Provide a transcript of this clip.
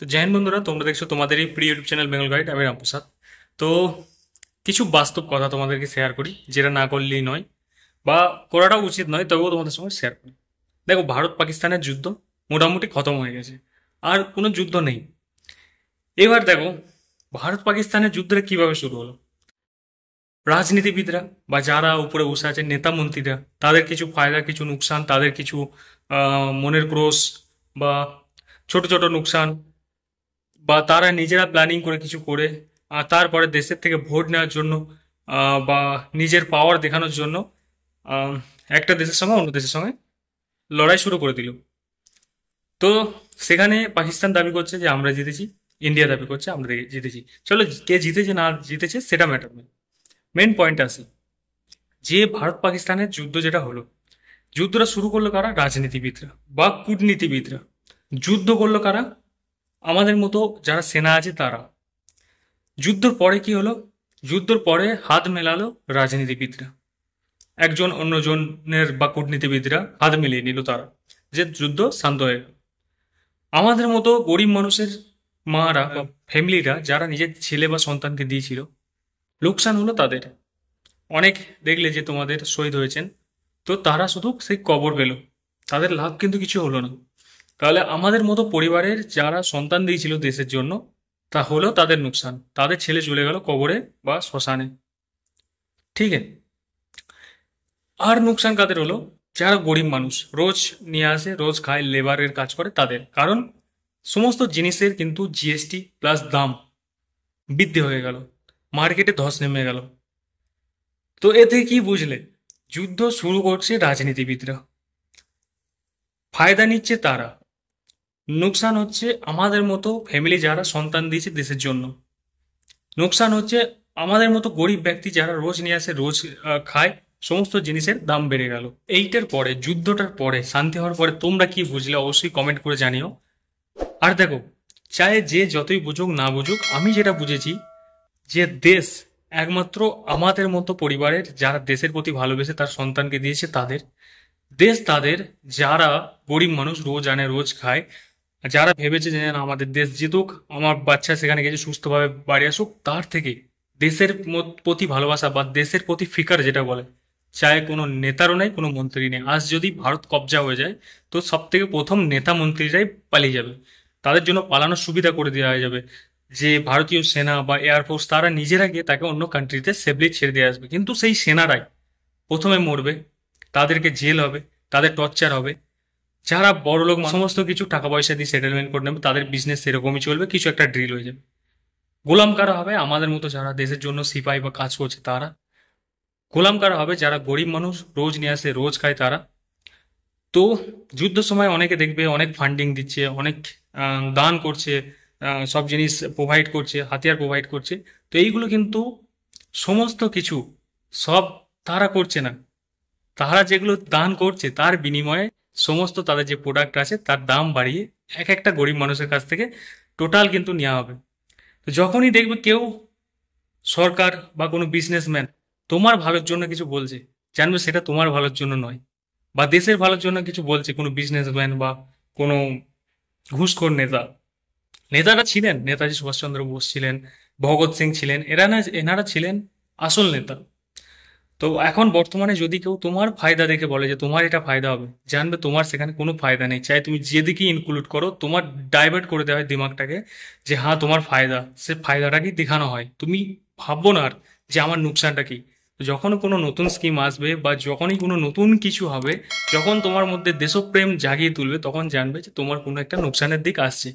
তো জয় হিন্দ বন্ধুরা, তোমরা দেখছো তোমাদের এই প্রিয় ইউটিউব চ্যানেল বেঙ্গল গাইড। আমি রামপ্রসাদ। তো কিছু বাস্তব কথা তোমাদেরকে শেয়ার করি, যেটা না করলেই নয় বা করাটাও উচিত নয়, তবুও তোমাদের সঙ্গে শেয়ার করি। দেখো, ভারত পাকিস্তানের যুদ্ধ মোটামুটি খতম হয়ে গেছে, আর কোনো যুদ্ধ নেই। এবার দেখো, ভারত পাকিস্তানের যুদ্ধটা কিভাবে শুরু হলো। রাজনীতিবিদরা বা যারা উপরে বসে আছে, নেতা মন্ত্রীরা, তাদের কিছু ফায়দা, কিছু নুকসান, তাদের কিছু মনের ক্রোশ বা ছোট ছোট নুকসান, বা তারা নিজেরা প্ল্যানিং করে কিছু করে, আর তারপরে দেশের থেকে ভোট নেওয়ার জন্য বা নিজের পাওয়ার দেখানোর জন্য আহ, একটা দেশের সঙ্গে অন্য দেশের সঙ্গে লড়াই শুরু করে দিল। তো সেখানে পাকিস্তান দাবি করছে যে আমরা জিতেছি, ইন্ডিয়া দাবি করছে আমরা জিতেছি। চলো, কে জিতেছে না জিতেছে সেটা ম্যাটার নয়, মেন পয়েন্ট আসি যে ভারত পাকিস্তানের যুদ্ধ যেটা হলো, যুদ্ধটা শুরু করলো কারা? রাজনীতিবিদরা বা কূটনীতিবিদরা। যুদ্ধ করলো কারা? আমাদের মতো যারা সেনা আছে তারা। যুদ্ধর পরে কি হলো? যুদ্ধর পরে হাত মেলালো রাজনীতিবিদরা, একজন অন্যজনের বা কূটনীতিবিদরা হাত মিলিয়ে নিল তারা, যে যুদ্ধ শান্ত হয়ে গেল। আমাদের মতো গরিব মানুষের মারা বা ফ্যামিলিরা যারা নিজের ছেলে বা সন্তানকে দিয়েছিল, লোকসান হলো তাদের। অনেক দেখলে যে তোমাদের শহীদ হয়েছেন, তো তারা শুধু সেই কবর পেল, তাদের লাভ কিন্তু কিছু হলো না। তাহলে আমাদের মতো পরিবারের যারা সন্তান দিয়েছিল দেশের জন্য, তা হলো তাদের নুকসান, তাদের ছেলে চলে গেল কবরে বা শ্মশানে। ঠিক আছে? আর নুকসান কাদের হলো? যারা গরিব মানুষ, রোজ নিয়ে আসে, রোজ খায়, লেবারের কাজ করে, তাদের। কারণ সমস্ত জিনিসের কিন্তু জিএসটি প্লাস দাম বৃদ্ধি হয়ে গেল, মার্কেটে ধস নেমে গেল। তো এতে কি বুঝলে? যুদ্ধ শুরু করছে রাজনীতিবিদরা, ফায়দা নিচ্ছে তারা, নুকসান হচ্ছে আমাদের মতো ফ্যামিলি যারা সন্তান দিয়েছে দেশের জন্য। নুকসান হচ্ছে আমাদের মতো গরিব ব্যক্তি যারা রোজ নিয়ে আসে, রোজ খায়, সমস্ত জিনিসের দাম বেড়ে গেল। এইটার পরে, যুদ্ধটার পরে, শান্তি হওয়ার পরে তোমরা কি বুঝলে অবশ্যই কমেন্ট করে জানিও। আর দেখো, চাहे যে যতই বুঝুক না বুঝুক, আমি যেটা বুঝেছি যে দেশ একমাত্র আমাদের মতো পরিবারের যারা দেশের প্রতি ভালোবেসে তার সন্তানকে দিয়েছে তাদের। দেশ তাদের যারা গরিব মানুষ, রোজ আনে রোজ খায়, যারা ভেবেছে যে না আমাদের দেশ জিতুক, আমার বাচ্চা সেখানে গেছে সুস্থভাবে বাড়ি আসুক, তার থেকে দেশের প্রতি ভালোবাসা বা দেশের প্রতি ফিকার যেটা বলে, চায় কোনো নেতারও নেই, কোনো মন্ত্রী নেই। আজ যদি ভারত কবজা হয়ে যায়, তো সব থেকে প্রথম নেতা মন্ত্রীরাই পালিয়ে যাবে, তাদের জন্য পালানোর সুবিধা করে দেওয়া হয়ে যাবে। যে ভারতীয় সেনা বা এয়ারফোর্স তারা নিজেরা গিয়ে তাকে অন্য কান্ট্রিতে সেফলি ছেড়ে দিয়ে আসবে, কিন্তু সেই সেনারাই প্রথমে মরবে, তাদেরকে জেল হবে, তাদের টর্চার হবে। যারা বড়লোক সমস্ত কিছু টাকা পয়সা দিয়ে সেটেলমেন্ট করে নেবে, তাদের বিজনেস সেরকমই চলবে, কিছু একটা ড্রিল হয়ে যাবে। গোলাম কারা হবে? আমাদের মতো যারা দেশের জন্য সিপাহী বা কাজ করছে তারা। গোলাম কারা হবে? যারা গরিব মানুষ, রোজ নিয়ে আসে রোজ খায়, তারা। তো যুদ্ধের সময় অনেকে দেখবে অনেক ফান্ডিং দিচ্ছে, অনেক দান করছে, সব জিনিস প্রোভাইড করছে, হাতিয়ার প্রোভাইড করছে। তো এইগুলো কিন্তু সমস্ত কিছু সব তারা করছে না, তারা যেগুলো দান করছে তার বিনিময়ে সমস্ত তাদের যে প্রোডাক্ট আছে তার দাম বাড়িয়ে এক একটা গরিব মানুষের কাছ থেকে টোটাল কিন্তু নেওয়া হবে। তো যখনই দেখবে কেউ, সরকার বা কোনো বিজনেসম্যান তোমার ভালোর জন্য কিছু বলছে, জানবে সেটা তোমার ভালোর জন্য নয়, বা দেশের ভালোর জন্য কিছু বলছে কোনো বিজনেসম্যান বা কোনো ঘুষখোর নেতা। নেতারা ছিলেন, নেতাজি সুভাষচন্দ্র বোস ছিলেন, ভগৎ সিং ছিলেন, এনারা ছিলেন আসল নেতা। তো এখন বর্তমানে যদি কেউ তোমার ফায়দা দেখে বলে যে তোমার এটা ফায়দা হবে, জানবে তোমার সেখানে কোনো ফায়দা নেই। চাই তুমি যেদিকেই ইনক্লুড করো, তোমার ডাইভার্ট করে দেওয়া হয় দিমাগটাকে, যে হ্যাঁ তোমার ফায়দা, সে ফায়দাটাকেই দেখানো হয়। তুমি ভাববো না আর যে আমার নুকসানটা কি। তো যখন কোনো নতুন স্কিম আসবে বা যখনই কোনো নতুন কিছু হবে, যখন তোমার মধ্যে দেশপ্রেম জাগিয়ে তুলবে, তখন জানবে যে তোমার কোনো একটা নুকসানের দিক আসছে।